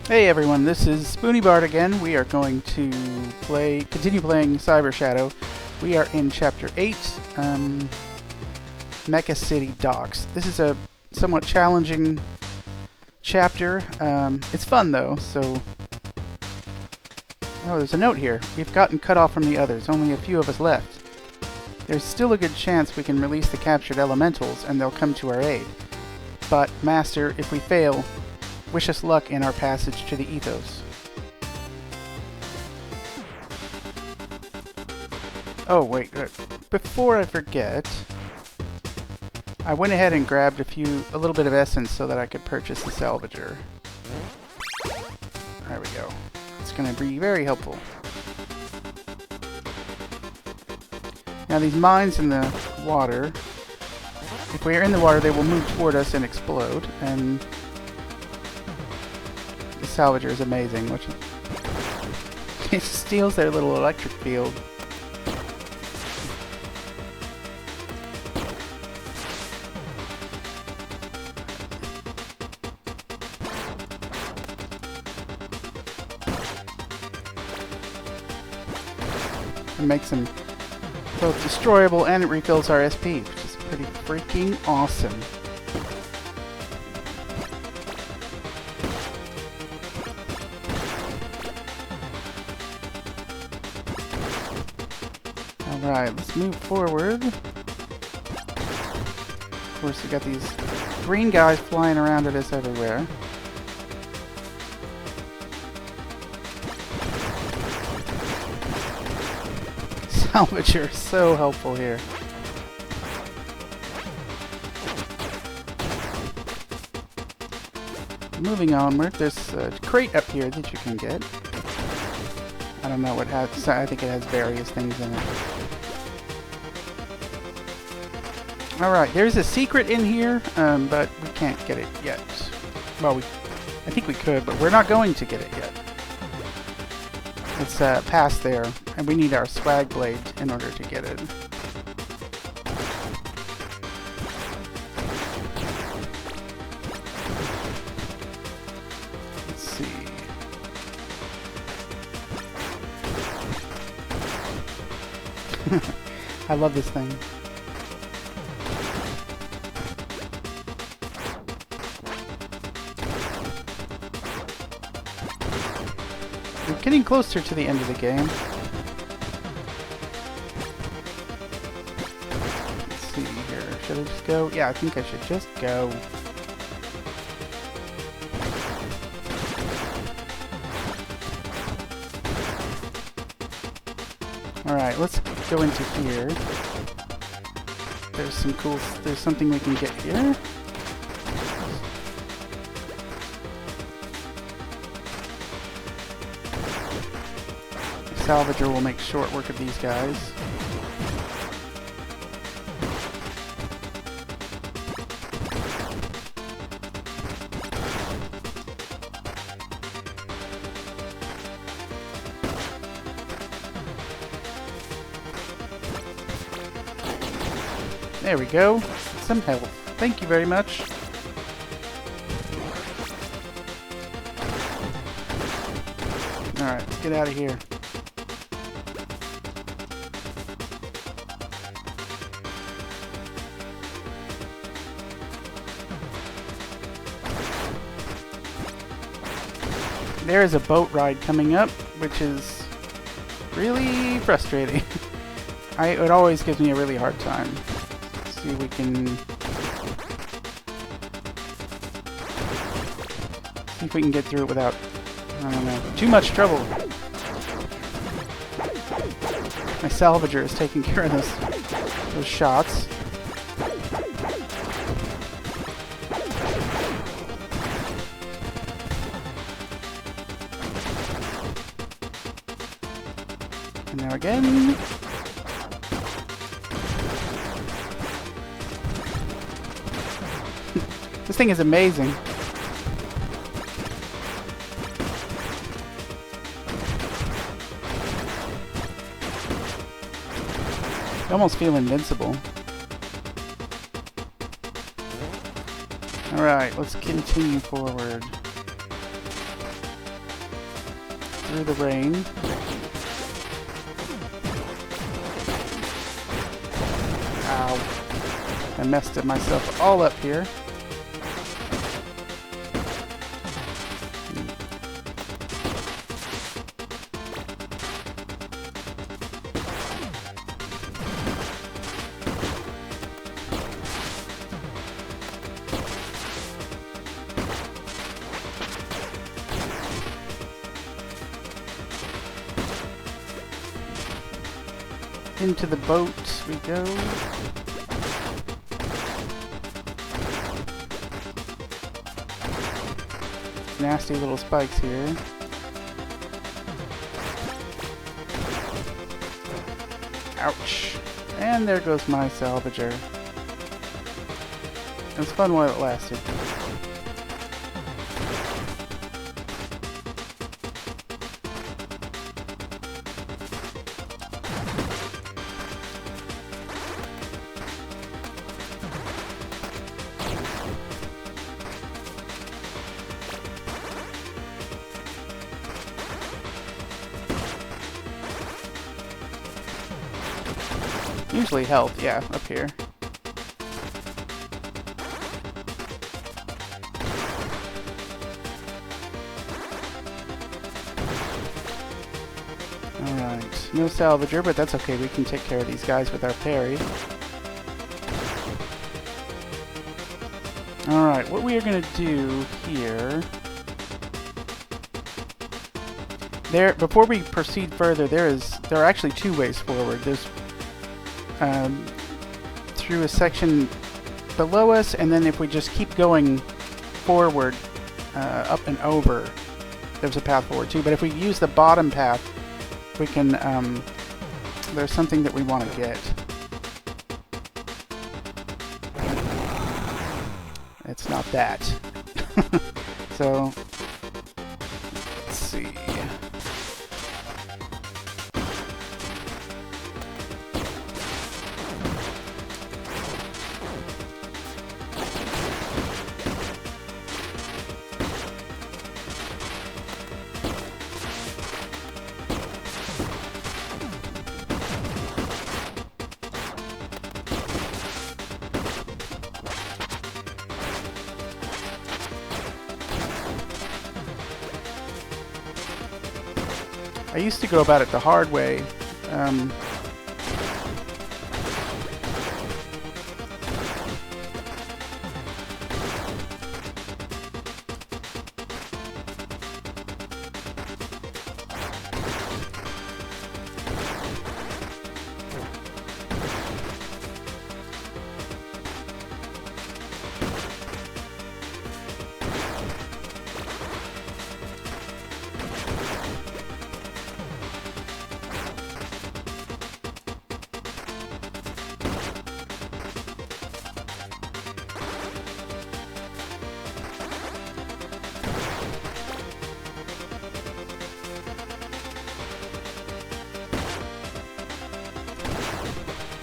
Hey everyone, this is Spoony Bard again. We are going to continue playing Cyber Shadow. We are in Chapter 8, Mecha City Docks. This is a somewhat challenging chapter. It's fun though, so... Oh, there's a note here. We've gotten cut off from the others, only a few of us left. There's still a good chance we can release the captured elementals and they'll come to our aid. But, Master, if we fail, wish us luck in our passage to the Ethos. Oh, wait. Before I forget, I went ahead and grabbed a little bit of essence so that I could purchase the salvager. There we go. It's going to be very helpful. Now these mines in the water, if we are in the water, they will move toward us and explode, and the salvager is amazing, which it steals their little electric field. It makes them both destroyable and it refills our SP, which is pretty freaking awesome. Alright, let's move forward. Of course, we got these green guys flying around at us everywhere. Salvager is so helpful here. Moving onward, there's a crate up here that you can get. I don't know what has. I think it has various things in it. Alright, there's a secret in here, but we can't get it yet. Well, I think we could, but we're not going to get it yet. It's past there, and we need our swag blade in order to get it. Let's see. I love this thing. We're getting closer to the end of the game. Let's see here. Should I just go? Yeah, I think I should just go. Alright, let's go into here. There's something we can get here. Salvager will make short work of these guys. There we go. Some health. Thank you very much. Alright, let's get out of here. There is a boat ride coming up, which is really frustrating. It always gives me a really hard time. Let's see if we can get through it without, I don't know, too much trouble. My salvager is taking care of those shots. And now again. This thing is amazing. I almost feel invincible. Alright, let's continue forward. through the rain. Ow. I messed it myself all up here. Into the boat we go. Nasty little spikes here. Ouch. And there goes my salvager. It was fun while it lasted. Usually health, yeah, up here. Alright, no salvager, but that's okay. We can take care of these guys with our parry. Alright, what we are going to do here... Before we proceed further, there are actually two ways forward. There's through a section below us, and then if we just keep going forward, up and over, there's a path forward too. But if we use the bottom path, we can, there's something that we want to get. It's not that. So, let's see. I used to go about it the hard way.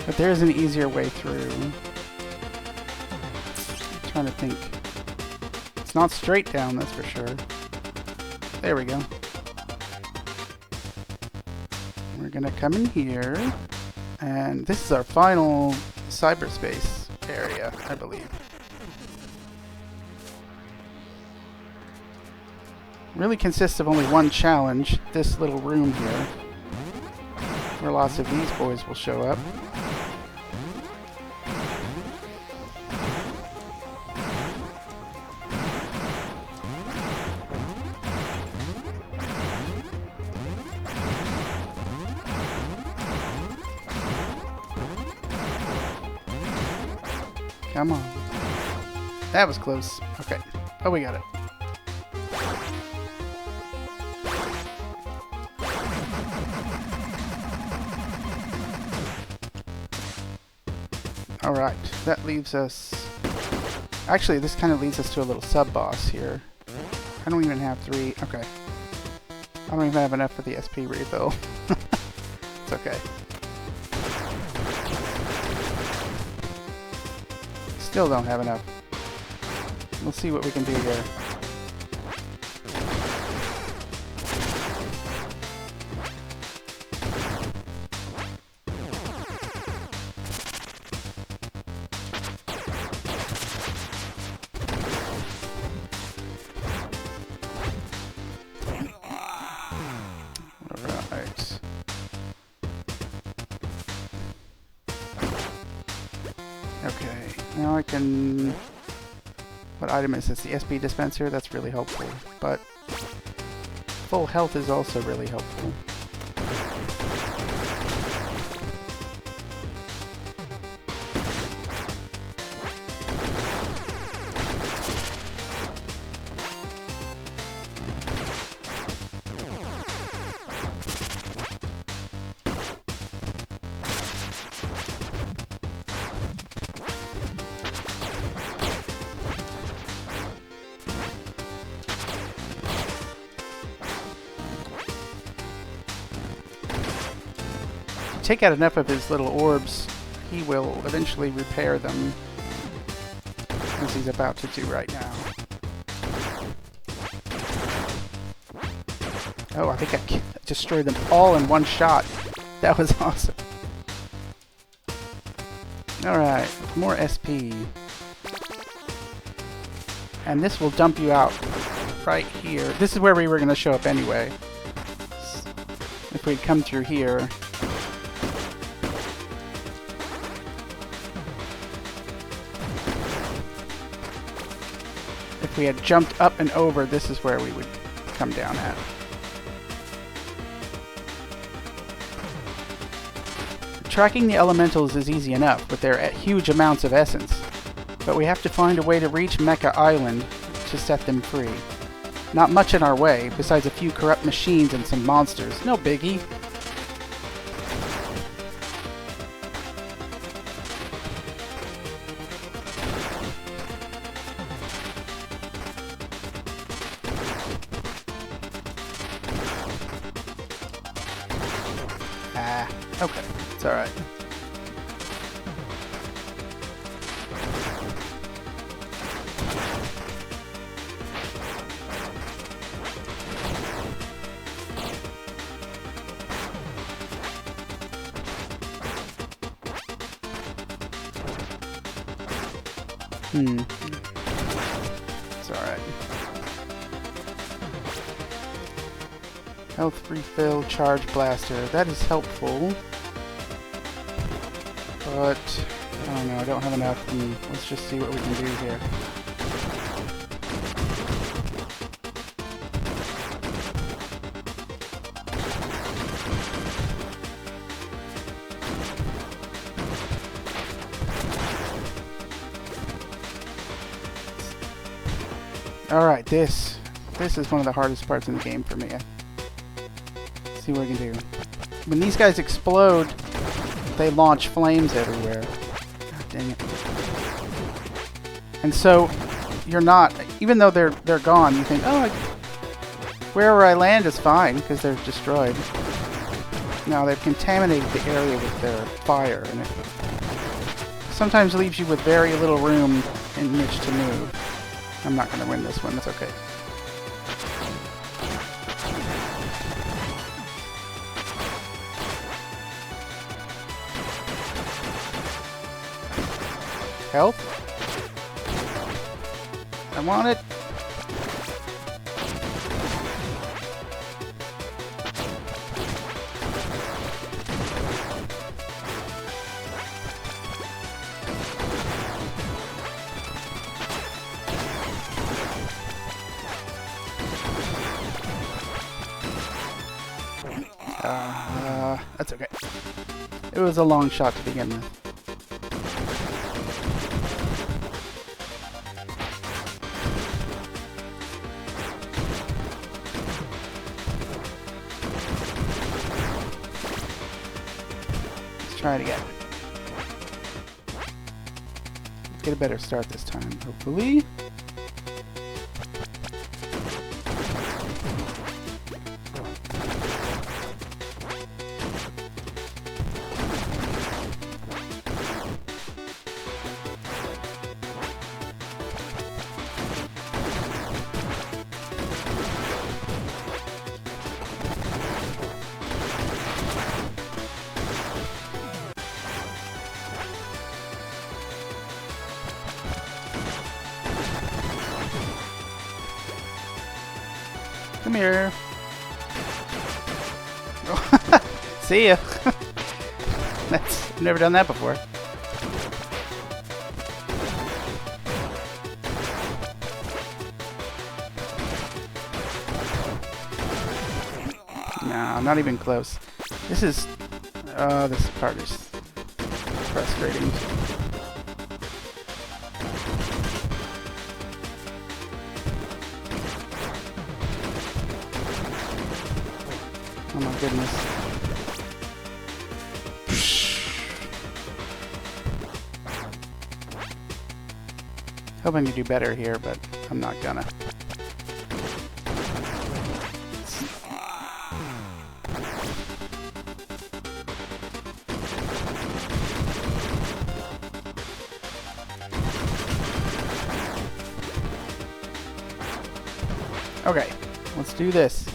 But there is an easier way through. I'm trying to think. It's not straight down, that's for sure. There we go. We're gonna come in here, and this is our final cyberspace area, I believe. Really consists of only one challenge, this little room here, where lots of these boys will show up. Come on. That was close. Okay. Oh, we got it. Alright. That leaves us... Actually, this kind of leads us to a little sub-boss here. I don't even have 3. Okay. I don't even have enough for the SP refill. It's okay. Still don't have enough. We'll see what we can do here. now I can... What item is this? The SP dispenser? That's really helpful. But full health is also really helpful. Take out enough of his little orbs, he will eventually repair them, as he's about to do right now. Oh, I think I destroyed them all in one shot. That was awesome. Alright, more SP. And this will dump you out right here. This is where we were going to show up anyway. If we'd come through here. If we had jumped up and over, this is where we would come down at. Tracking the elementals is easy enough, with their huge amounts of essence. But we have to find a way to reach Mecha Island to set them free. Not much in our way, besides a few corrupt machines and some monsters. No biggie. Okay, it's alright. It's alright. Health refill, charge blaster. That is helpful. But, I don't know, I don't have enough. Let's just see what we can do here. Alright, this is one of the hardest parts in the game for me. Let's see what we can do. When these guys explode, they launch flames everywhere. God dang it. And so, you're not, even though they're gone, you think, oh, wherever I land is fine, because they're destroyed. No, they've contaminated the area with their fire, and it sometimes leaves you with very little room in which to move. I'm not going to win this one, that's okay. Help? I want it. That's okay. It was a long shot to begin with. Try it again. Get a better start this time, hopefully. Come here. See ya. I've never done that before. No, not even close. This is... this part is frustrating. Oh my goodness. Hoping to do better here, but I'm not gonna. Okay, let's do this.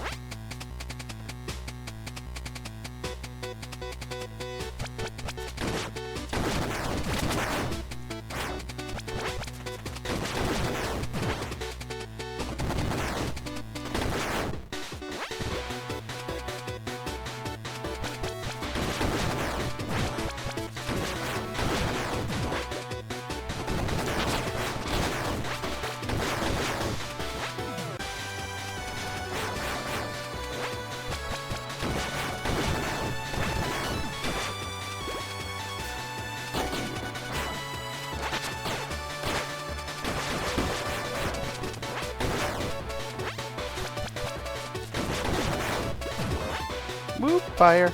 Whoop, fire.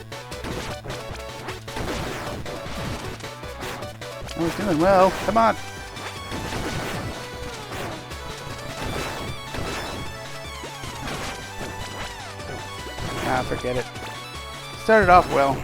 I was doing well. Come on. Ah, forget it. Started off well.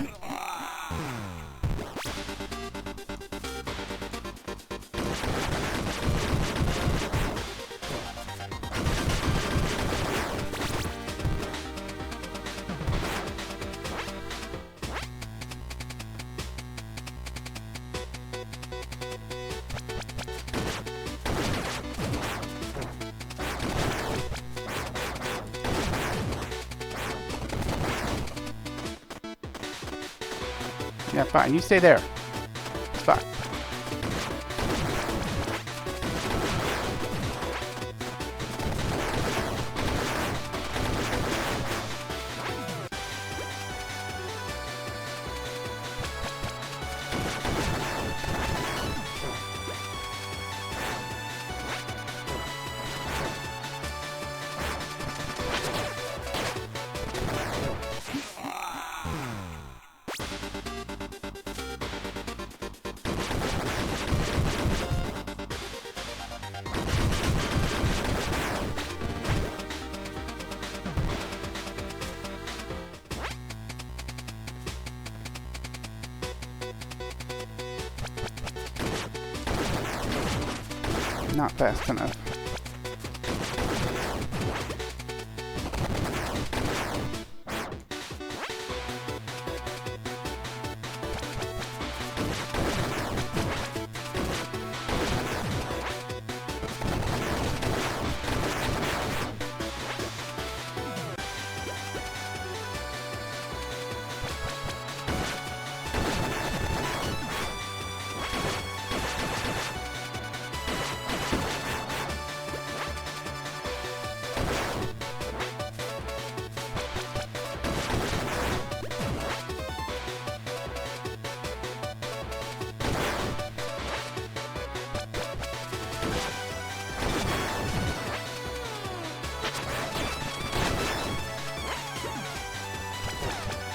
Yeah, fine. You stay there. It's fine. Not fast enough.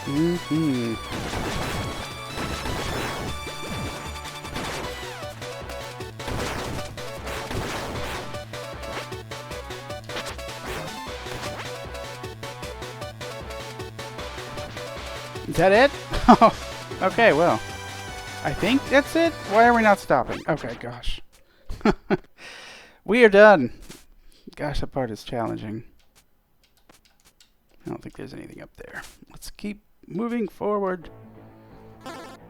Mm-hmm. Is that it? Okay, well, I think that's it. Why are we not stopping? Okay, gosh. We are done. Gosh, that part is challenging. I don't think there's anything up there. Let's keep moving forward.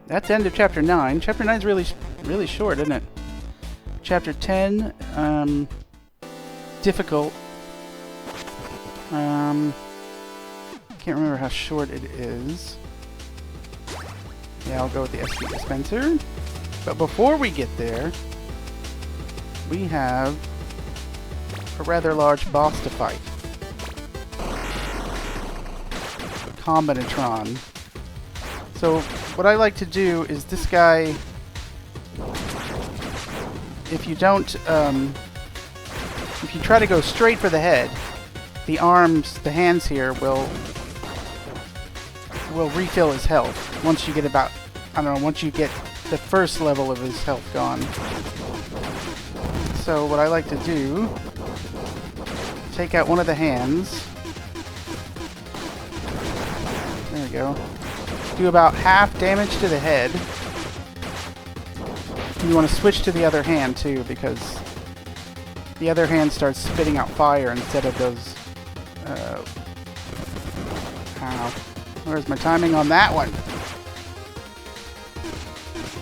That's the end of Chapter 9. Chapter 9 is really short, isn't it? Chapter 10, difficult. Can't remember how short it is. Yeah, I'll go with the SP dispenser. But before we get there, we have a rather large boss to fight. combinatron. So what I like to do is this guy, if you don't, if you try to go straight for the head, the arms, the hands here will refill his health once you get about, I don't know, once you get the first level of his health gone. So what I like to do, take out one of the hands. There we go. Do about half damage to the head. You want to switch to the other hand too, because the other hand starts spitting out fire instead of those. Ow. Where's my timing on that one?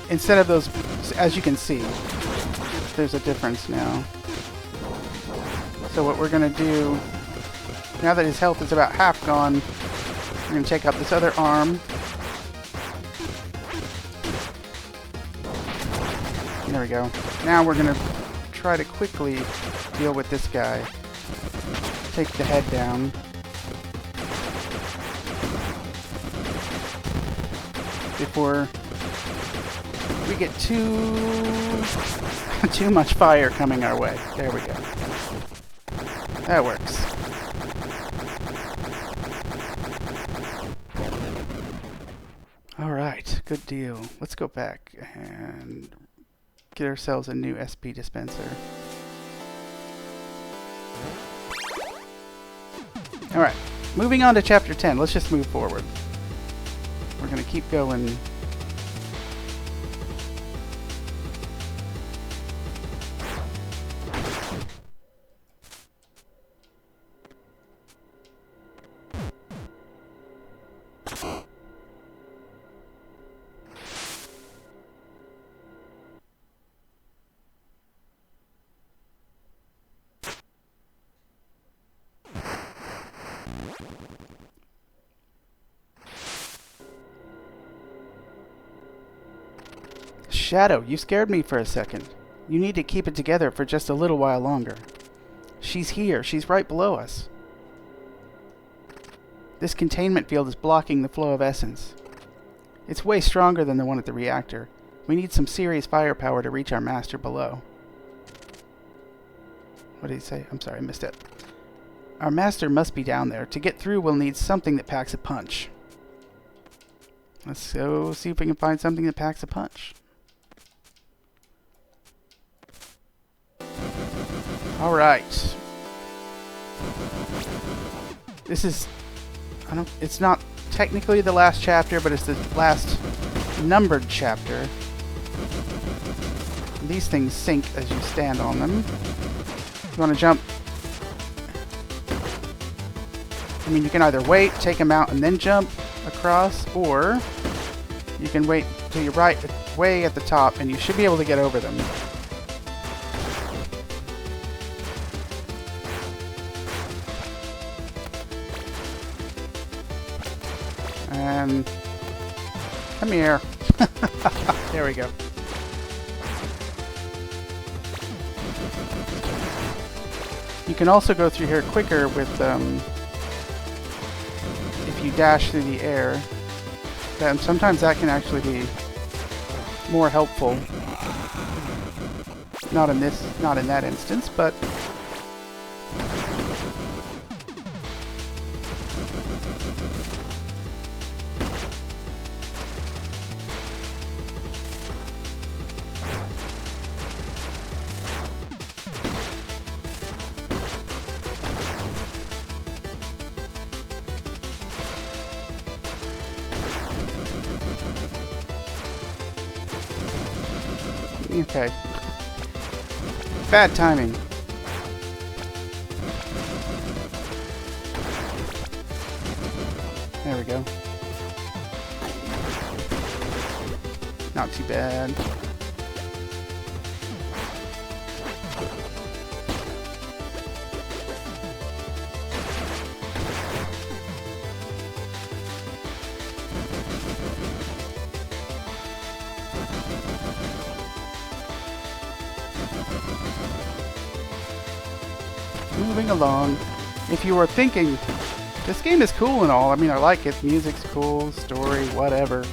Instead of those, as you can see, there's a difference now. So what we're going to do, now that his health is about half gone, we're going to take out this other arm. There we go. Now we're going to try to quickly deal with this guy. Take the head down. Before we get too much fire coming our way. There we go. That works. Alright, good deal. Let's go back and get ourselves a new SP dispenser. Alright, moving on to Chapter 10. Let's just move forward. We're going to keep going. Shadow, you scared me for a second. You need to keep it together for just a little while longer. She's here. She's right below us. This containment field is blocking the flow of essence. It's way stronger than the one at the reactor. We need some serious firepower to reach our master below. What did he say? I'm sorry, I missed it. Our master must be down there. To get through, we'll need something that packs a punch. Let's go see if we can find something that packs a punch. Alright. This is... it's not technically the last chapter, but it's the last numbered chapter. These things sink as you stand on them. You want to jump... I mean, you can either wait, take them out, and then jump across, or you can wait till you're right way at the top, and you should be able to get over them. And come here. There we go. You can also go through here quicker with if you dash through the air. Then sometimes that can actually be more helpful. Not in that instance, but okay. Bad timing. There we go. Not too bad. Moving along. If you were thinking This game is cool and all. I mean, I like it. Music's cool, story, whatever.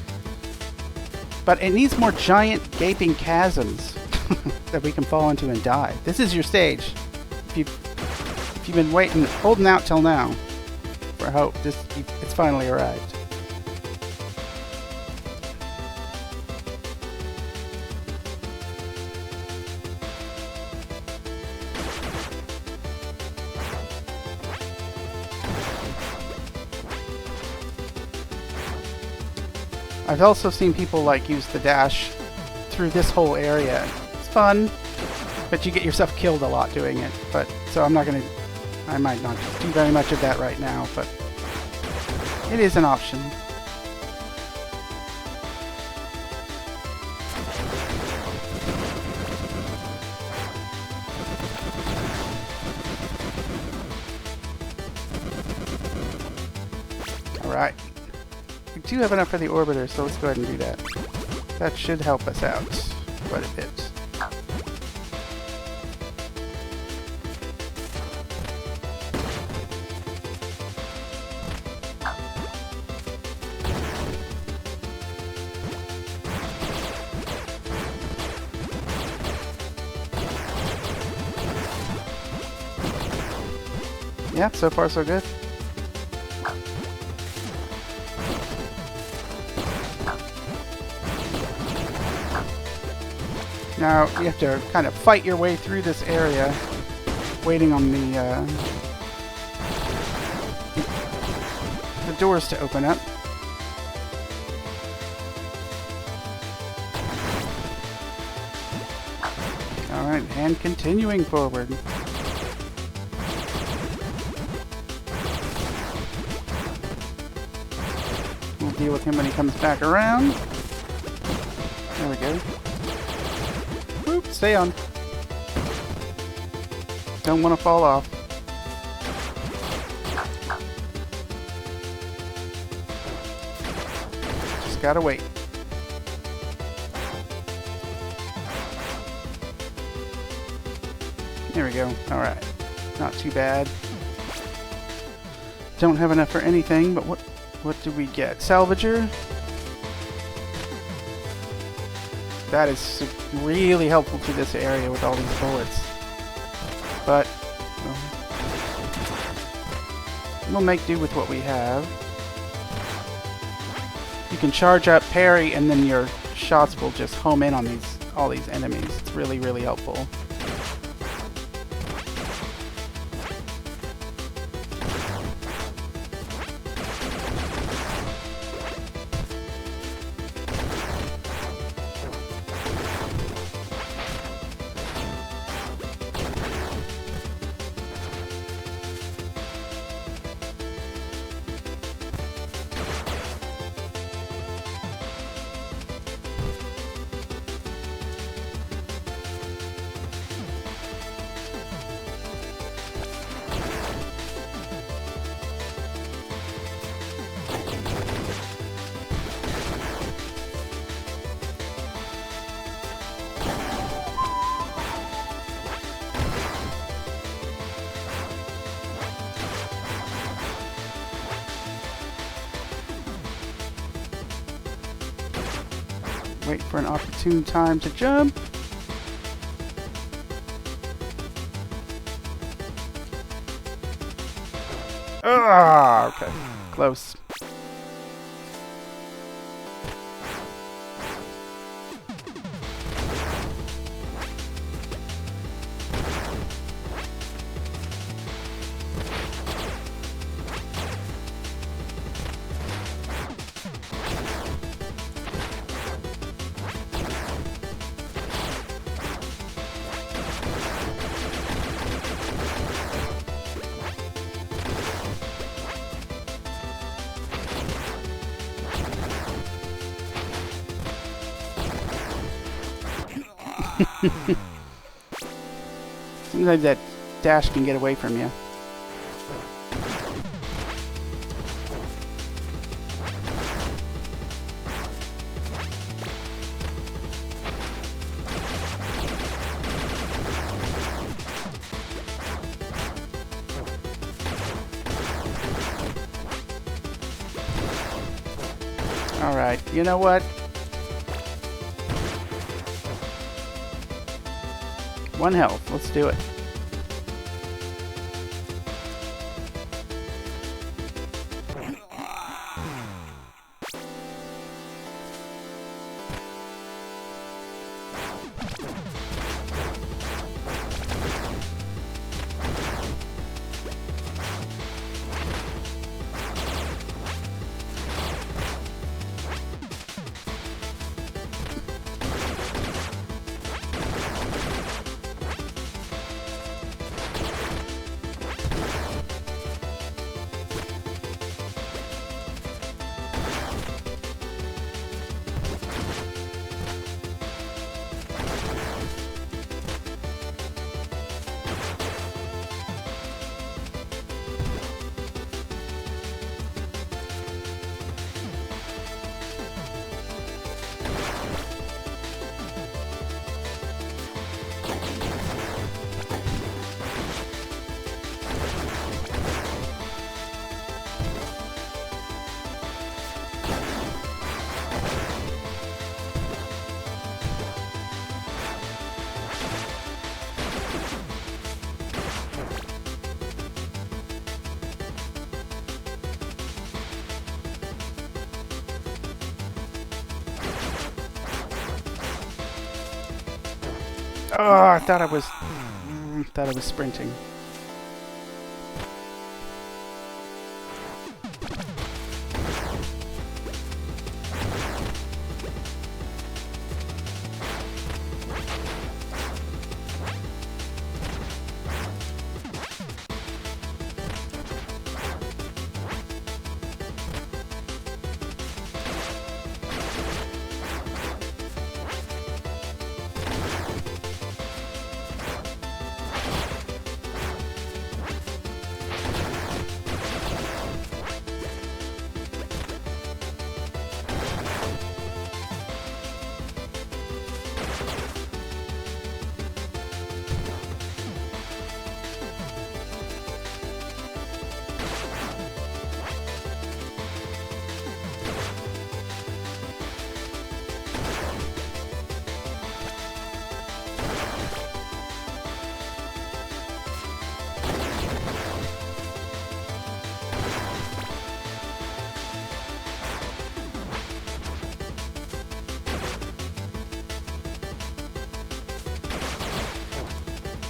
But it needs more giant, gaping chasms that we can fall into and die. This is your stage. If you've been waiting, holding out till now for hope, it's finally arrived. I've also seen people like use the dash through this whole area. It's fun, but you get yourself killed a lot doing it. But so I might not do very much of that right now, but it is an option. Alright. We do have enough for the orbiter, so let's go ahead and do that. That should help us out quite a bit. Yeah, so far so good. Now, you have to kind of fight your way through this area, waiting on the doors to open up. Alright, and continuing forward. We'll deal with him when he comes back around. There we go. Whoop, stay on. Don't want to fall off. Just gotta wait. There we go. Alright. Not too bad. Don't have enough for anything, but what do we get? Salvager? That is really helpful to this area with all these bullets. But we'll make do with what we have. You can charge up, parry, and then your shots will just home in on all these enemies. It's really, really helpful. Wait for an opportune time to jump. Ah, okay. Close. Sometimes that dash can get away from you. Alright, you know what? One health. Let's do it. Oh, I thought I was sprinting.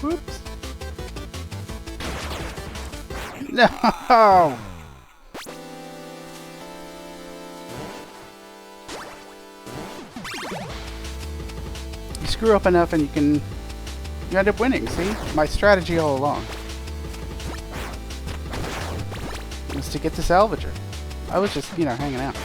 Whoops. No! You screw up enough and you end up winning, see? My strategy all along was to get the salvager. I was just, hanging out.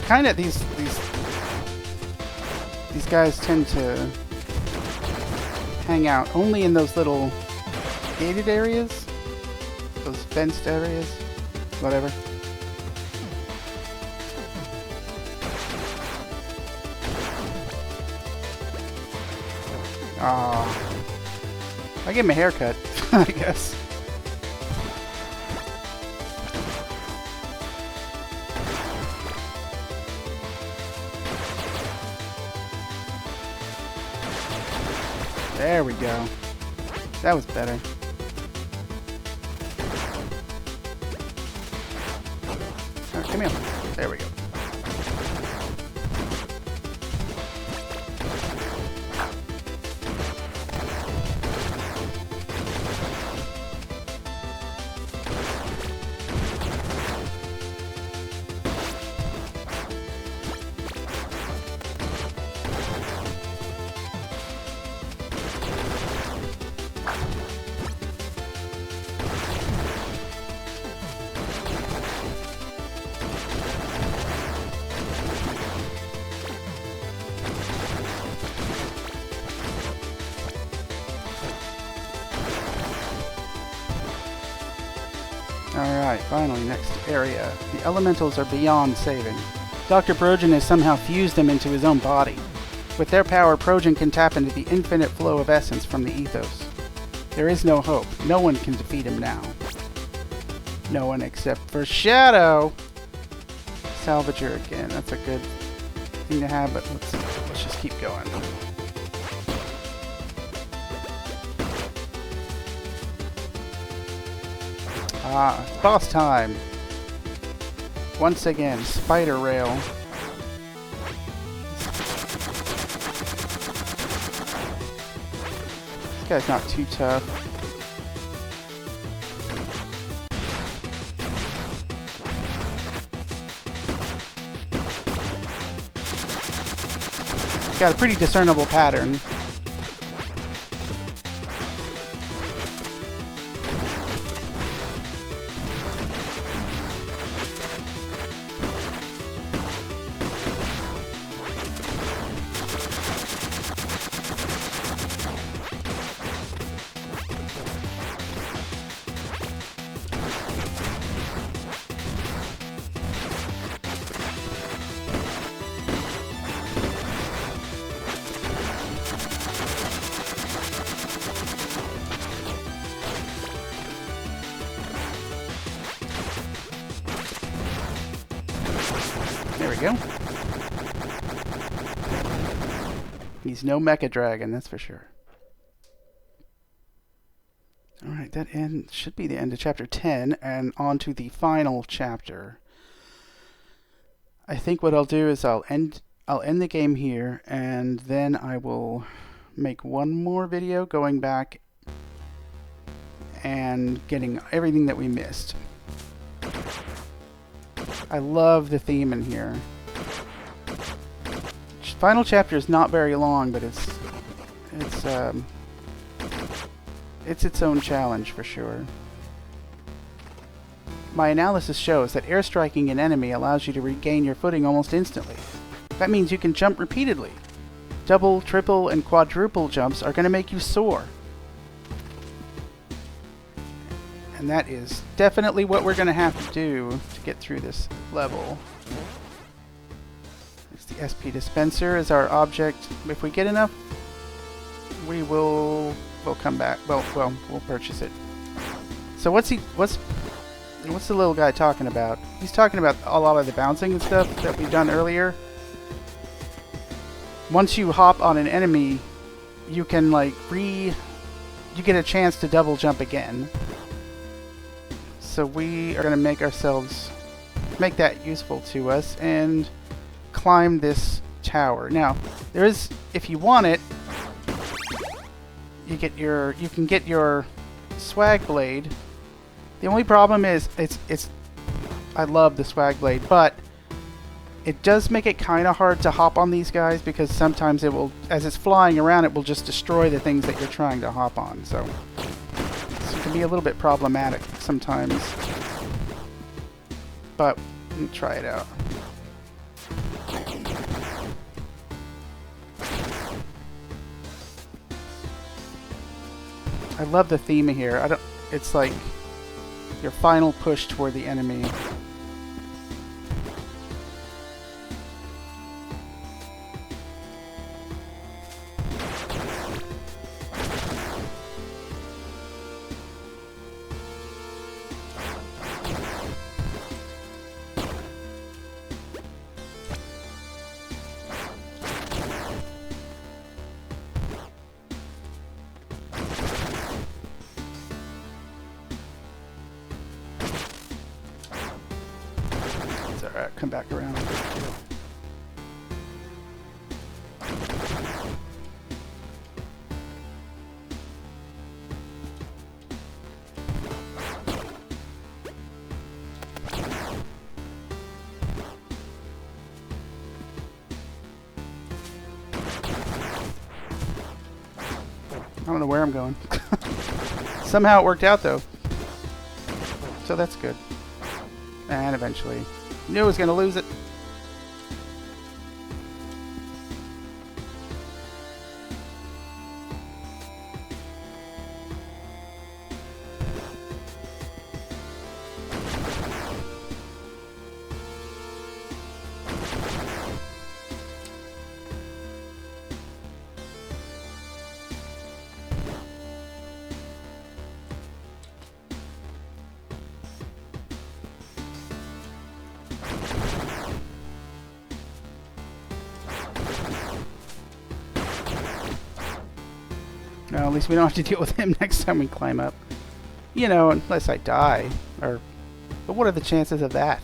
Kind of these guys tend to hang out only in those little gated areas, those fenced areas, whatever. I gave him a haircut, I guess. There we go. That was better. Right, come here. There we go. Alright, finally, next area. The elementals are beyond saving. Dr. Progen has somehow fused them into his own body. With their power, Progen can tap into the infinite flow of essence from the ethos. There is no hope. No one can defeat him now. No one except for Shadow! Salvager again. That's a good thing to have, but let's just keep going. Ah, it's boss time. Once again, Spider Rail. This guy's not too tough. He's got a pretty discernible pattern. There we go. He's no Mecha Dragon, that's for sure. Alright, that should be the end of chapter 10, and on to the final chapter. I think what I'll do is I'll end the game here, and then I will make one more video going back and getting everything that we missed. I love the theme in here. Final chapter is not very long, but it's its own challenge for sure. My analysis shows that airstriking an enemy allows you to regain your footing almost instantly. That means you can jump repeatedly. Double, triple, and quadruple jumps are going to make you soar. And that is definitely what we're going to have to do to get through this level. It's the SP dispenser is our object. If we get enough, we'll come back. Well, we'll purchase it. So what's the little guy talking about? He's talking about a lot of the bouncing and stuff that we've done earlier. Once you hop on an enemy, you can you get a chance to double jump again. So we are going to make that useful to us and climb this tower. Now, there is, if you want it, you can get your swag blade. The only problem is I love the swag blade, but it does make it kind of hard to hop on these guys because sometimes it will, as it's flying around, it will just destroy the things that you're trying to hop on. So it can be a little bit problematic sometimes, but we'll try it out. I love the theme here. It's like your final push toward the enemy. Alright, come back around. I don't know where I'm going. Somehow it worked out though. So that's good. And eventually. Knew I was going to lose it. Well, at least we don't have to deal with him next time we climb up. You know, unless I die. But what are the chances of that?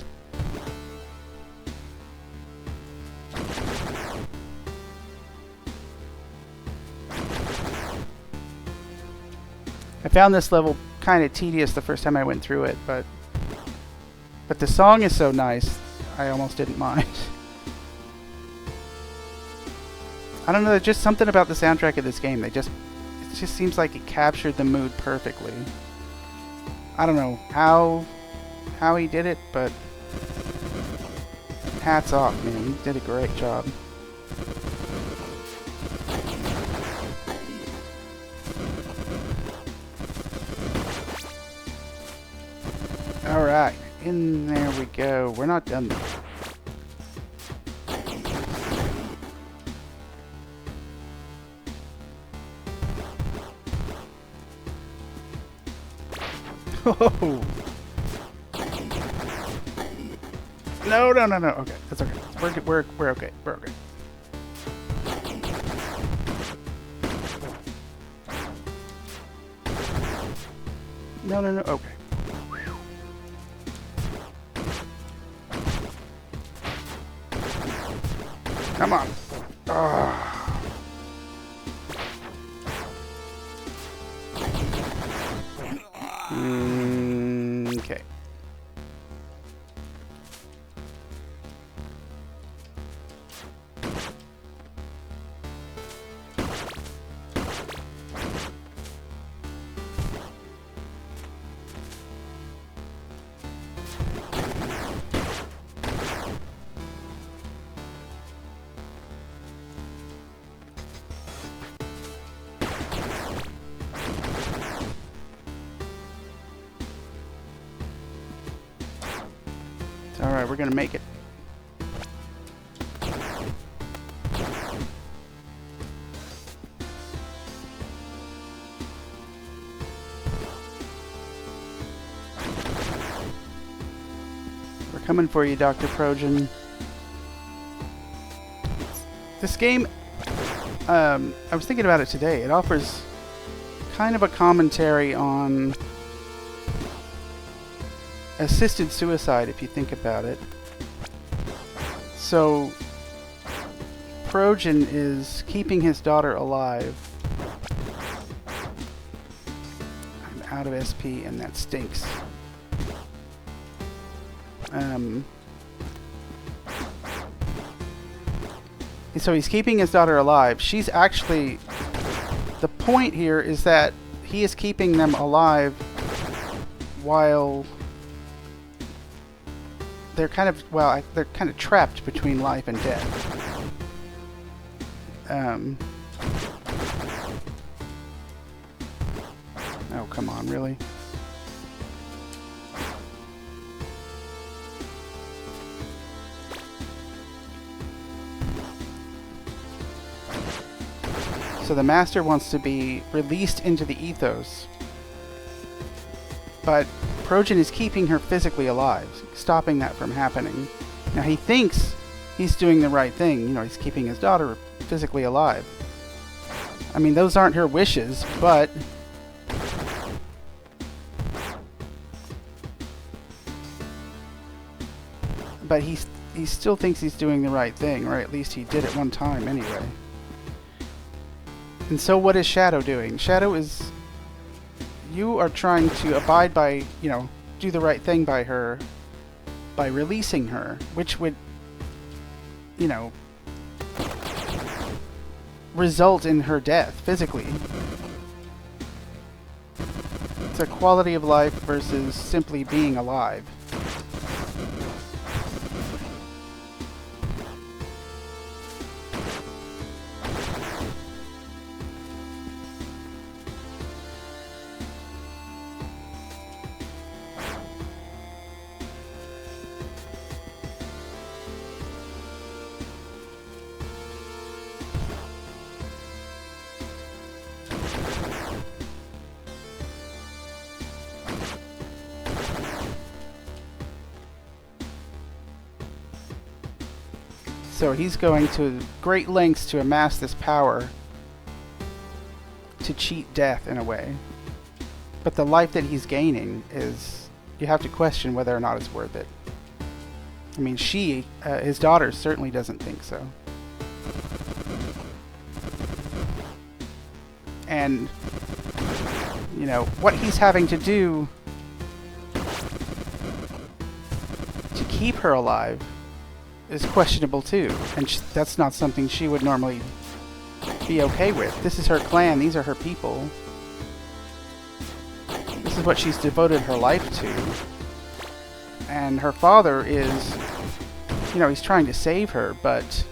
I found this level kind of tedious the first time I went through it, but the song is so nice, I almost didn't mind. I don't know, there's just something about the soundtrack of this game. It just seems like it captured the mood perfectly. I don't know how he did it, but hats off, man. He did a great job. Alright, in there we go. We're not done though. Oh. No. Okay, that's okay. We're okay. We're okay. No. Okay. Come on. Okay. Alright, we're gonna make it. We're coming for you, Dr. Progen. This game, I was thinking about it today. It offers kind of a commentary on assisted suicide, if you think about it. So, Progen is keeping his daughter alive. I'm out of SP, and that stinks. So he's keeping his daughter alive. She's actually... The point here is that he is keeping them alive while... They're kind of, well, they're kind of trapped between life and death. Oh, come on, really? So the Master wants to be released into the ethos, but Progen is keeping her physically alive, stopping that from happening. Now he thinks he's doing the right thing, you know, he's keeping his daughter physically alive. I mean, those aren't her wishes, but he still thinks he's doing the right thing, or at least he did at one time anyway. And so what is Shadow doing? Shadow is... You are trying to abide by, you know, do the right thing by her, by releasing her, which would, you know, result in her death, physically. It's a quality of life versus simply being alive. So he's going to great lengths to amass this power to cheat death in a way. But the life that he's gaining is, you have to question whether or not it's worth it. I mean, his daughter certainly doesn't think so. And, you know, what he's having to do to keep her alive is questionable too. And that's not something she would normally be okay with. This is her clan, these are her people. This is what she's devoted her life to. And her father is, you know, he's trying to save her, but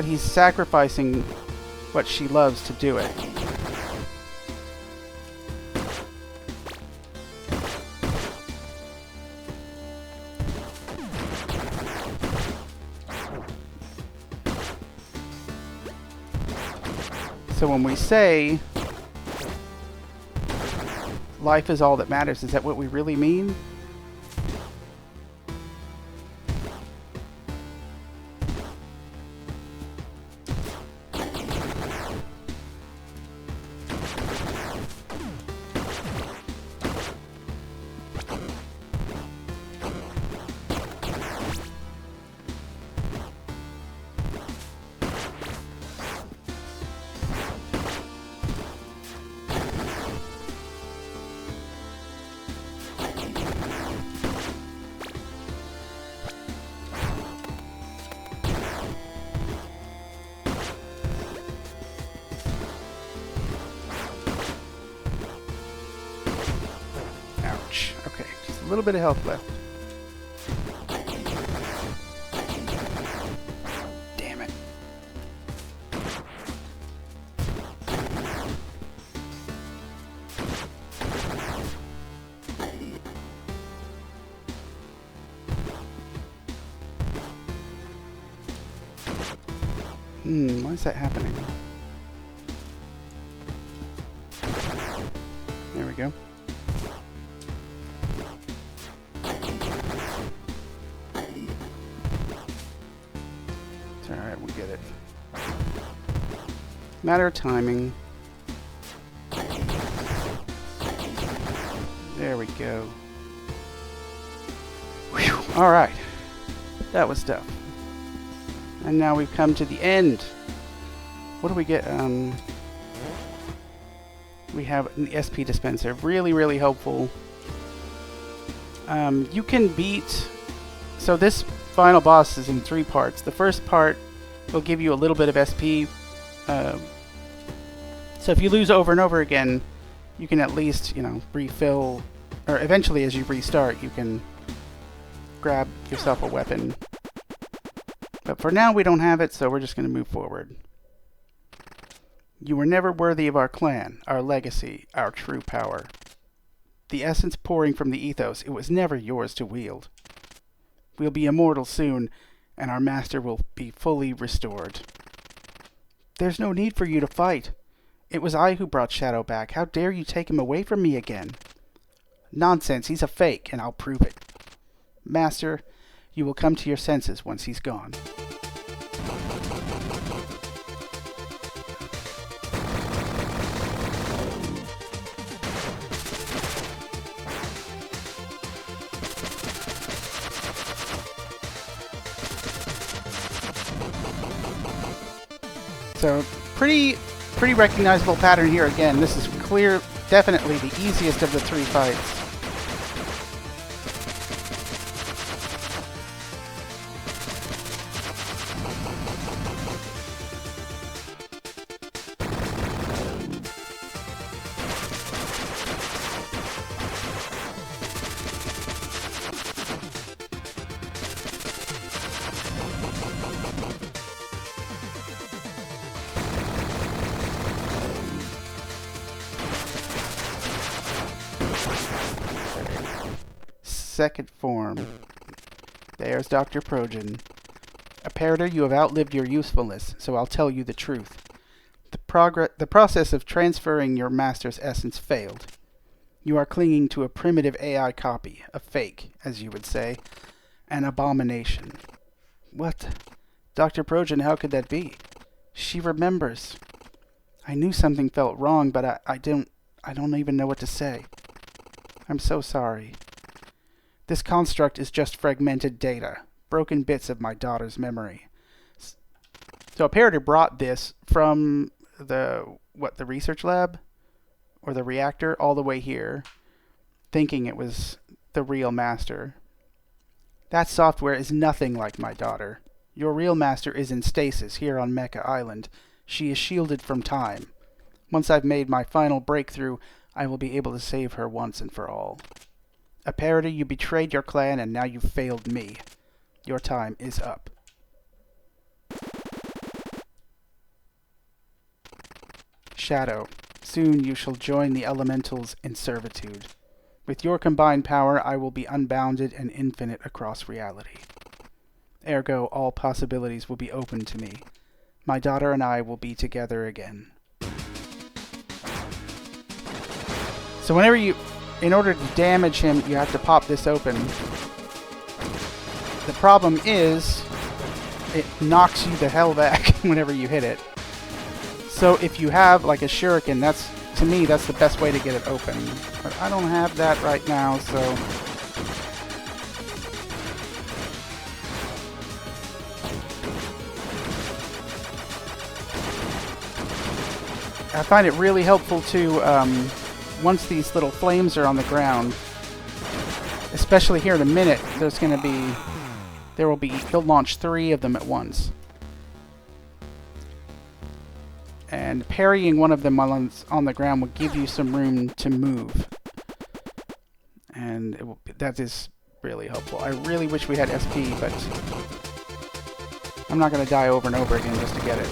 he's sacrificing what she loves to do it. So when we say life is all that matters, is that what we really mean? Okay, just a little bit of health left. Damn it. Why is that happening? There we go. Alright, we'll get it. Matter of timing. There we go. Whew. Alright. That was tough. And now we've come to the end. What do we get? We have an SP dispenser. Really, really helpful. You can beat... So this final boss is in 3 parts. The first part will give you a little bit of SP. So if you lose over and over again, you can at least, you know, refill, or eventually as you restart, you can grab yourself a weapon. But for now we don't have it, so we're just going to move forward. You were never worthy of our clan, our legacy, our true power. The essence pouring from the ethos, it was never yours to wield. We'll be immortal soon, and our master will be fully restored. There's no need for you to fight. It was I who brought Shadow back. How dare you take him away from me again? Nonsense, he's a fake, and I'll prove it. Master, you will come to your senses once he's gone. So, pretty recognizable pattern here again. This is clear, definitely the easiest of the 3 fights. Second form. There's Dr. Projan. Apparitor, you have outlived your usefulness, so I'll tell you the truth. The process of transferring your master's essence failed. You are clinging to a primitive AI copy, a fake, as you would say, an abomination. What? Dr. Projan, how could that be? She remembers. I knew something felt wrong, but I don't even know what to say. I'm so sorry. This construct is just fragmented data, broken bits of my daughter's memory. So Imperator brought this from the research lab or the reactor all the way here, thinking it was the real master. That software is nothing like my daughter. Your real master is in stasis here on Mecha Island. She is shielded from time. Once I've made my final breakthrough, I will be able to save her once and for all. Imperator, you betrayed your clan and now you've failed me. Your time is up. Shadow, soon you shall join the elementals in servitude. With your combined power, I will be unbounded and infinite across reality. Ergo, all possibilities will be open to me. My daughter and I will be together again. So whenever in order to damage him, you have to pop this open. The problem is, it knocks you the hell back whenever you hit it. So if you have like a shuriken, to me, that's the best way to get it open. But I don't have that right now, so... I find it really helpful to, once these little flames are on the ground, especially here in a minute, they'll launch 3 of them at once. And parrying one of them while it's on the ground will give you some room to move. And that is really helpful. I really wish we had SP, but I'm not going to die over and over again just to get it.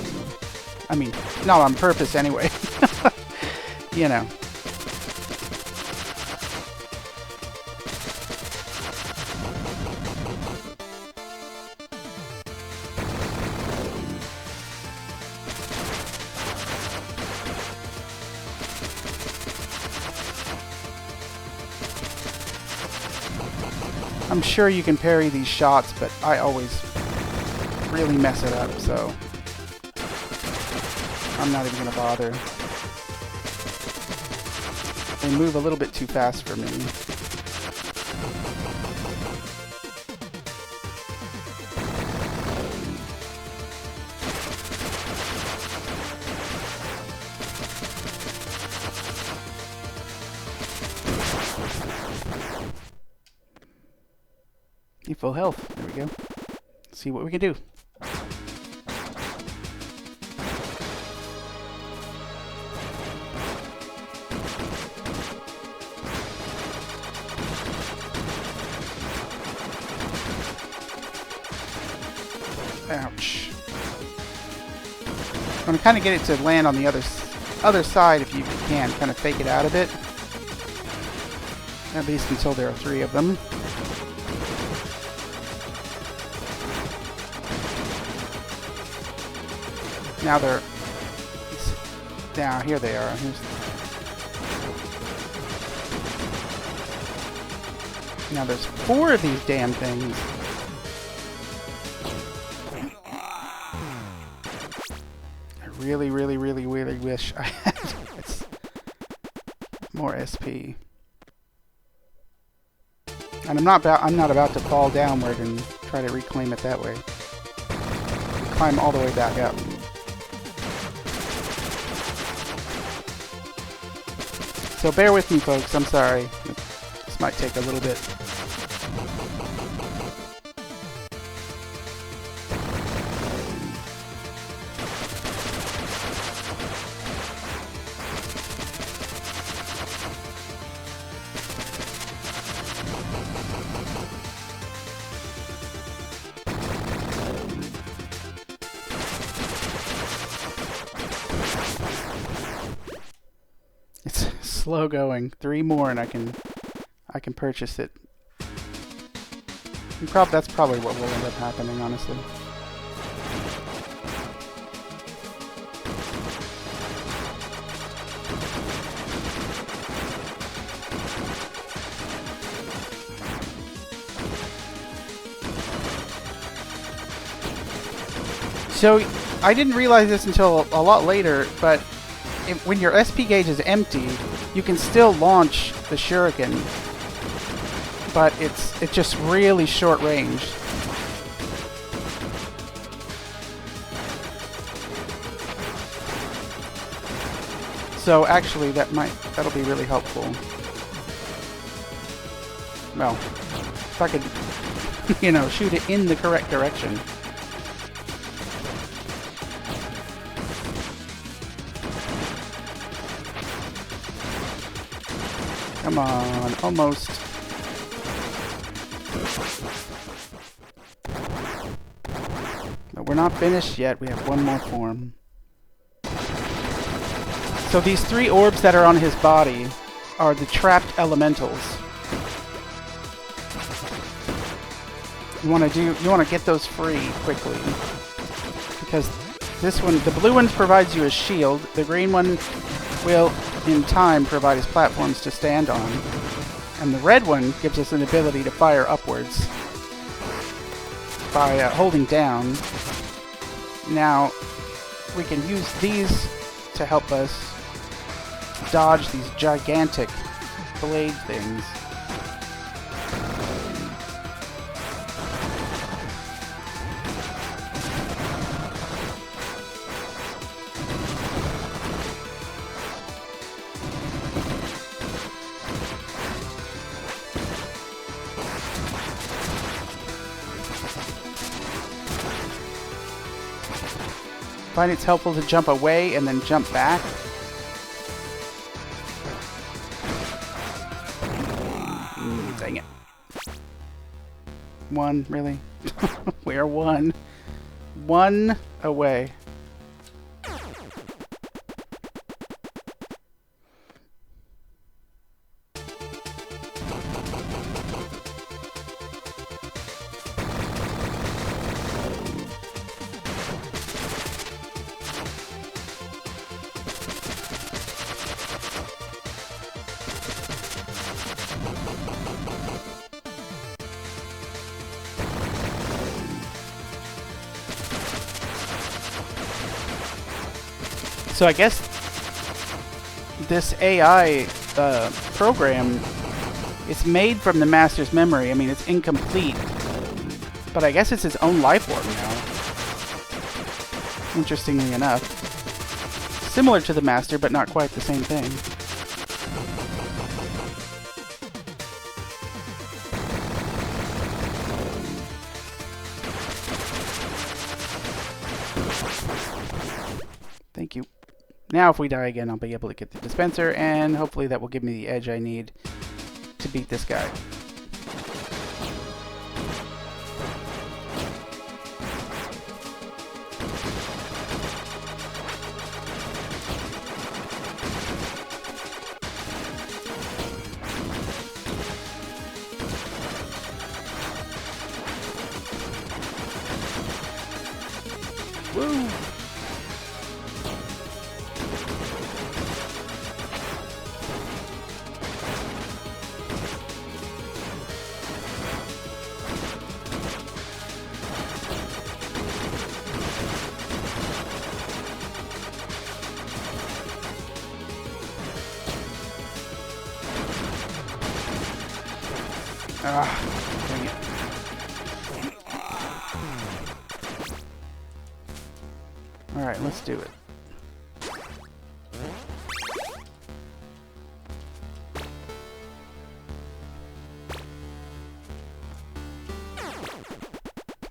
I mean, not on purpose anyway. You know. I'm sure you can parry these shots, but I always really mess it up, so I'm not even going to bother. They move a little bit too fast for me. Need full health. There we go. Let's see what we can do. Ouch. I'm going to kind of get it to land on the other side if you can. Kind of fake it out a bit. At least until there are 3 of them. Now they're... Now, here they are. Now there's 4 of these damn things. I really, really, really, really wish I had more SP. And I'm not about to fall downward and try to reclaim it that way. Climb all the way back up. So bear with me, folks. I'm sorry. This might take a little bit. It's slow going. 3 more and I can purchase it. And that's probably what will end up happening, honestly. So I didn't realize this until a lot later, but when your SP gauge is empty, you can still launch the shuriken, but it's just really short range. So actually, that'll be really helpful. Well, if I could, you know, shoot it in the correct direction. Come on, almost. But we're not finished yet. We have one more form. So these 3 orbs that are on his body are the trapped elementals. You want to get those free quickly, because this one, the blue one provides you a shield. The green one will, in time, provide us platforms to stand on, and the red one gives us an ability to fire upwards by holding down. Now we can use these to help us dodge these gigantic blade things. Find it's helpful to jump away and then jump back. Dang it. 1, really? We're 1. 1 away. So I guess this AI program is made from the Master's memory. I mean, it's incomplete, but I guess it's his own life form now. Interestingly enough. Similar to the Master, but not quite the same thing. Thank you. Now if we die again, I'll be able to get the dispenser, and hopefully that will give me the edge I need to beat this guy. Woo! Ah, dang it. Alright, let's do it.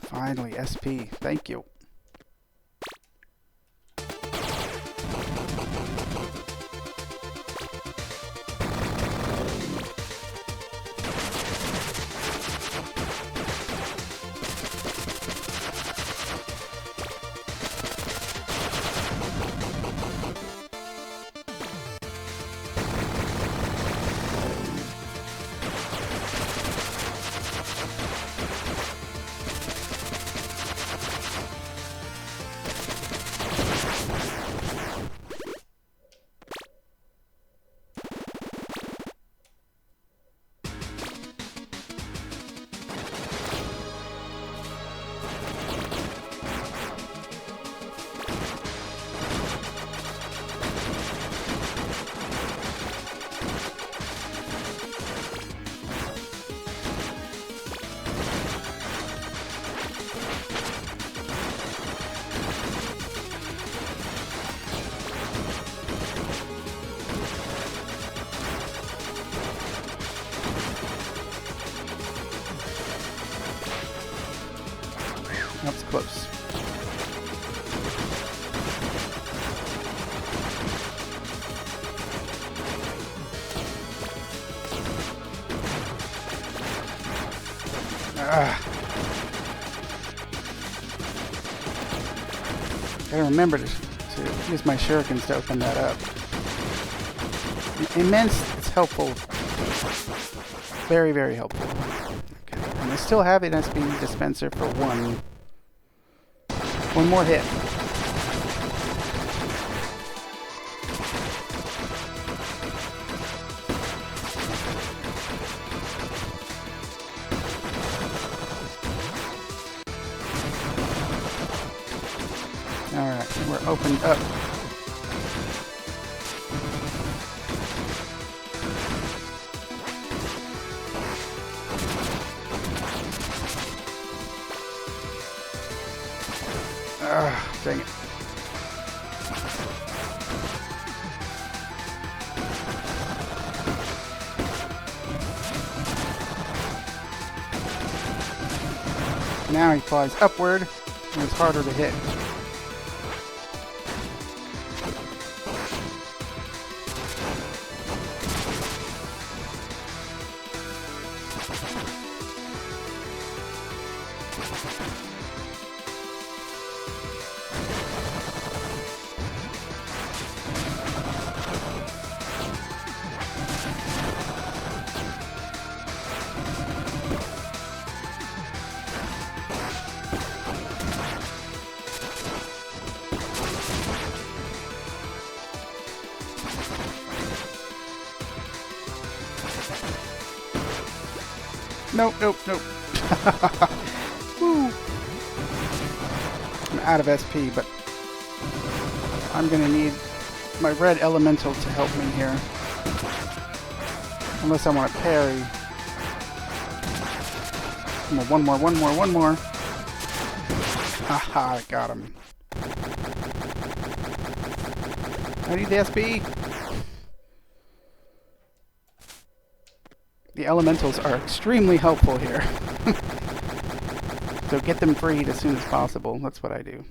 Finally, SP. Thank you. That's close. Gotta remember to use my shurikens to open that up. Immense, it's helpful. Very, very helpful. Okay. And I still have an SB dispenser for one more hit. Alright, we're opened up. Dang it. Now he flies upward, and it's harder to hit. Nope, nope, nope. Woo. I'm out of SP, but I'm gonna need my red elemental to help me here. Unless I want to parry. One more. Haha, I got him. I need the SP. The elementals are extremely helpful here. So get them freed as soon as possible. That's what I do.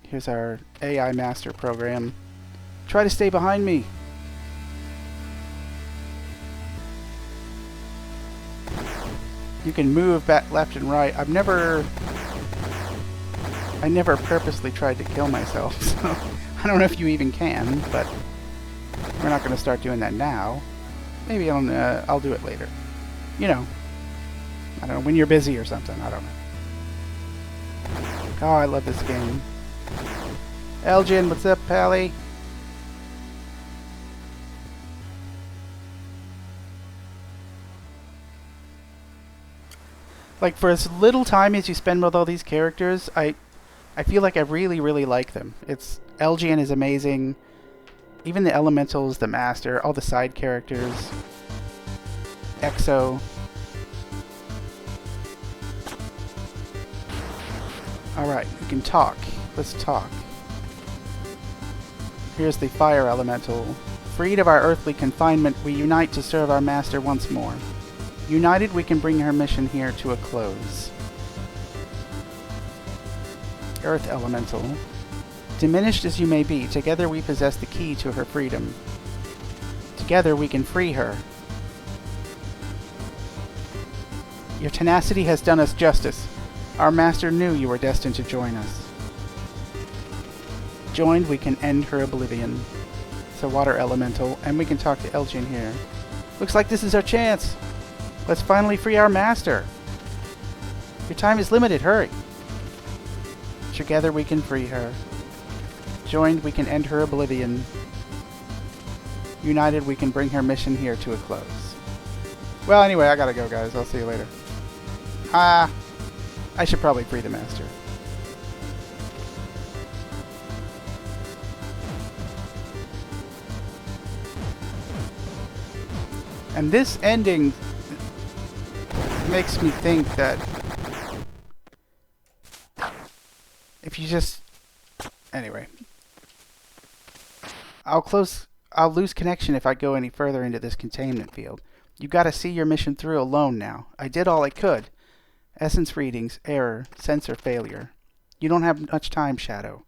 Here's our AI master program. Try to stay behind me. You can move back left and right. I never purposely tried to kill myself, so I don't know if you even can, but we're not going to start doing that now. Maybe I'll do it later. You know, I don't know, when you're busy or something. I don't know. Oh, I love this game. Elgin, what's up, Pally? Like, for as little time as you spend with all these characters, I feel like I really, really like them. Elgin is amazing. Even the elementals, the master, all the side characters. Exo. Alright, we can talk. Let's talk. Here's the fire elemental. Freed of our earthly confinement, we unite to serve our master once more. United, we can bring her mission here to a close. Earth elemental. Diminished as you may be, together we possess the key to her freedom. Together we can free her. Your tenacity has done us justice. Our master knew you were destined to join us. Joined, we can end her oblivion. It's a water elemental, and we can talk to Elgin here. Looks like this is our chance. Let's finally free our master. Your time is limited, hurry. Together we can free her. Joined, we can end her oblivion. United, we can bring her mission here to a close. Well, anyway, I gotta go, guys. I'll see you later. I should probably free the master. And this ending makes me think that if you just... Anyway. I'll lose connection if I go any further into this containment field. You gotta see your mission through alone now. I did all I could. Essence readings, error, sensor failure. You don't have much time, Shadow.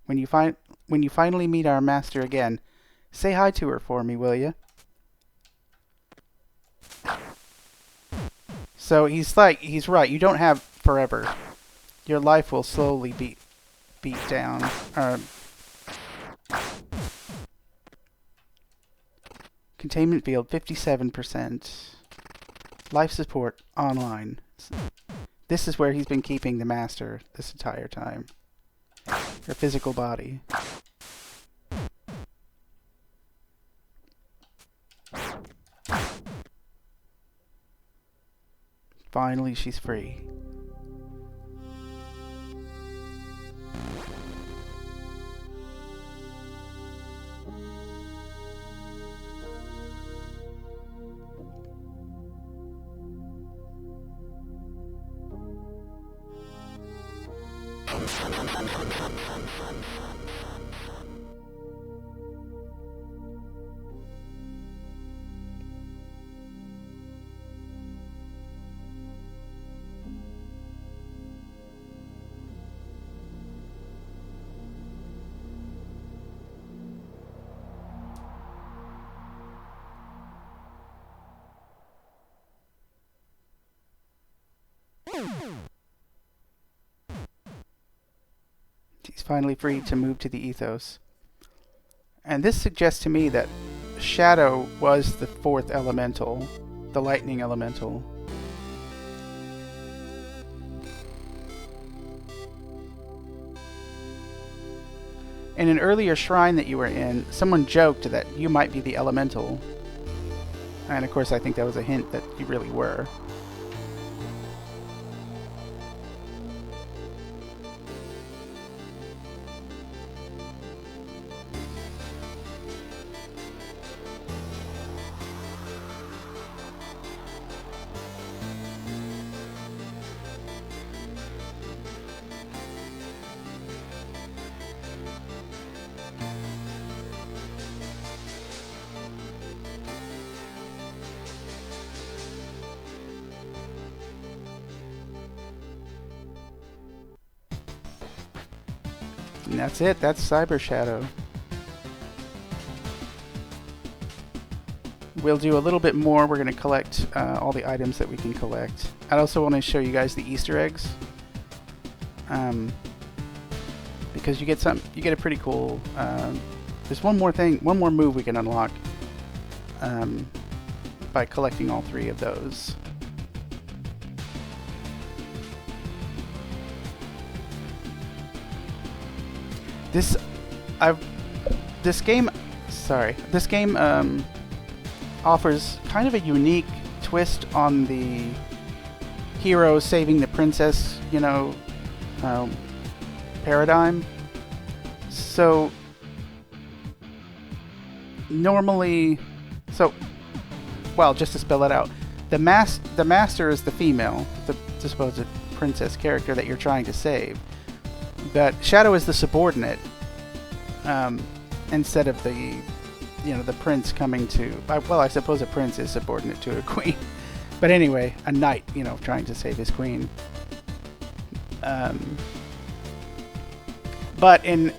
When you finally meet our master again, say hi to her for me, will you? So he's right. You don't have forever. Your life will slowly beat down. Containment field 57%. Life support online. This is where he's been keeping the master this entire time. Her physical body. Finally, she's free. He's finally free to move to the ethos. And this suggests to me that Shadow was the fourth elemental, the lightning elemental. In an earlier shrine that you were in, someone joked that you might be the elemental. And of course I think that was a hint that you really were. And that's it. That's Cyber Shadow. We'll do a little bit more. We're going to collect all the items that we can collect. I also want to show you guys the Easter eggs, because you get a pretty cool. There's one more move we can unlock by collecting all three of those. This game offers kind of a unique twist on the hero saving the princess, paradigm. So normally, just to spell it out, the master is the female, the supposed princess character that you're trying to save. But Shadow is the subordinate, instead of the prince coming to... Well, I suppose a prince is subordinate to a queen. But anyway, a knight, trying to save his queen. But in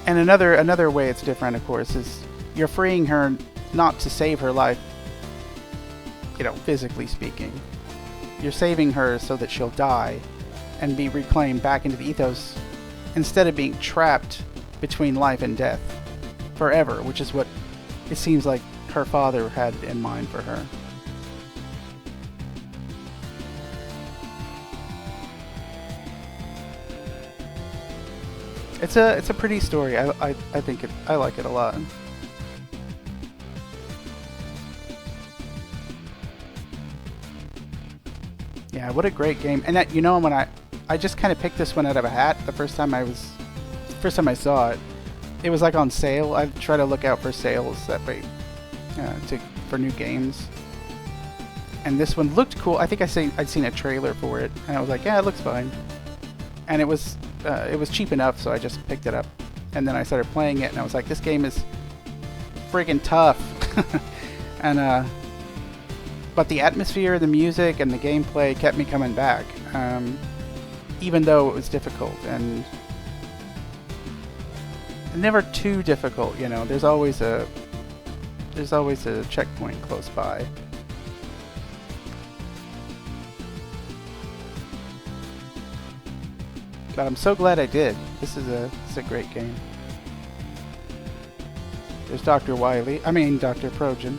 another way it's different, of course, is you're freeing her not to save her life, physically speaking. You're saving her so that she'll die and be reclaimed back into the ethos instead of being trapped between life and death forever, which is what it seems like her father had in mind for her. It's a pretty story. I think I like it a lot. Yeah, what a great game. And that, when I just kind of picked this one out of a hat the first time I saw it. It was like on sale. I try to look out for sales that way for new games. And this one looked cool. I think I'd seen a trailer for it, and I was like, yeah, it looks fine. And it was cheap enough, so I just picked it up. And then I started playing it, and I was like, this game is friggin' tough. And But the atmosphere, the music, and the gameplay kept me coming back, even though it was difficult, and never too difficult. You know, there's always a checkpoint close by. But I'm so glad I did. This is a great game. There's Dr. Wily. I mean, Dr. Progen.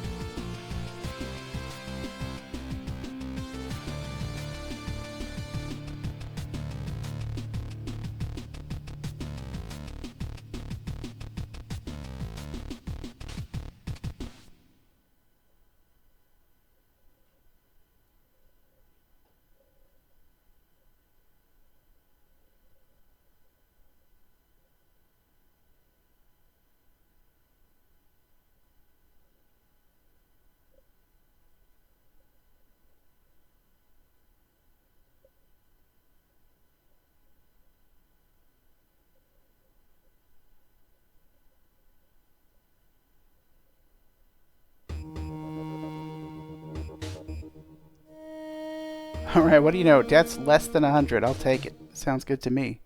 Alright, what do you know? Death's less than 100. I'll take it. Sounds good to me.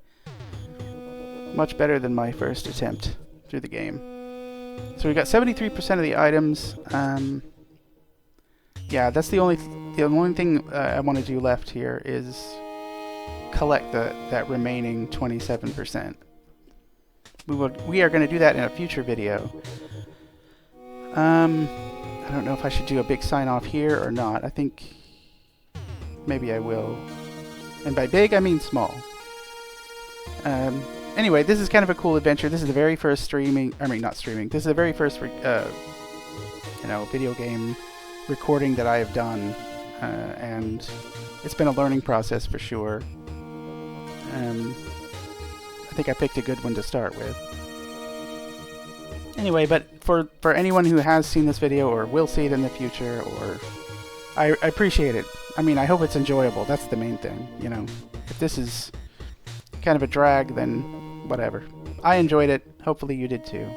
Much better than my first attempt through the game. So we got 73% of the items. Yeah, that's the only thing I want to do left here is collect that remaining 27%. We are going to do that in a future video. I don't know if I should do a big sign off here or not. I think maybe I will. And by big, I mean small. Anyway, this is kind of a cool adventure. This is the very first streaming... I mean, not streaming. This is the very first, video game recording that I have done. And it's been a learning process for sure. I think I picked a good one to start with. Anyway, but for anyone who has seen this video or will see it in the future, or... I appreciate it. I mean, I hope it's enjoyable. That's the main thing, you know. If this is kind of a drag, then whatever. I enjoyed it. Hopefully you did too.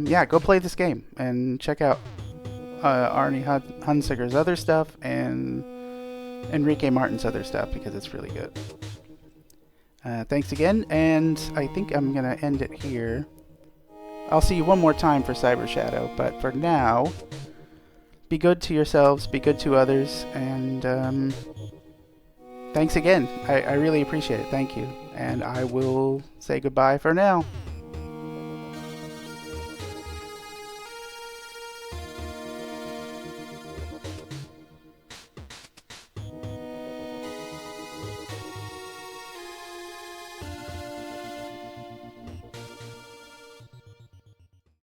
Yeah, go play this game and check out Arnie Hunziker's other stuff and Enrique Martin's other stuff because it's really good. Thanks again, and I think I'm going to end it here. I'll see you one more time for Cyber Shadow, but for now... be good to yourselves, be good to others, and thanks again. I really appreciate it. Thank you. And I will say goodbye for now.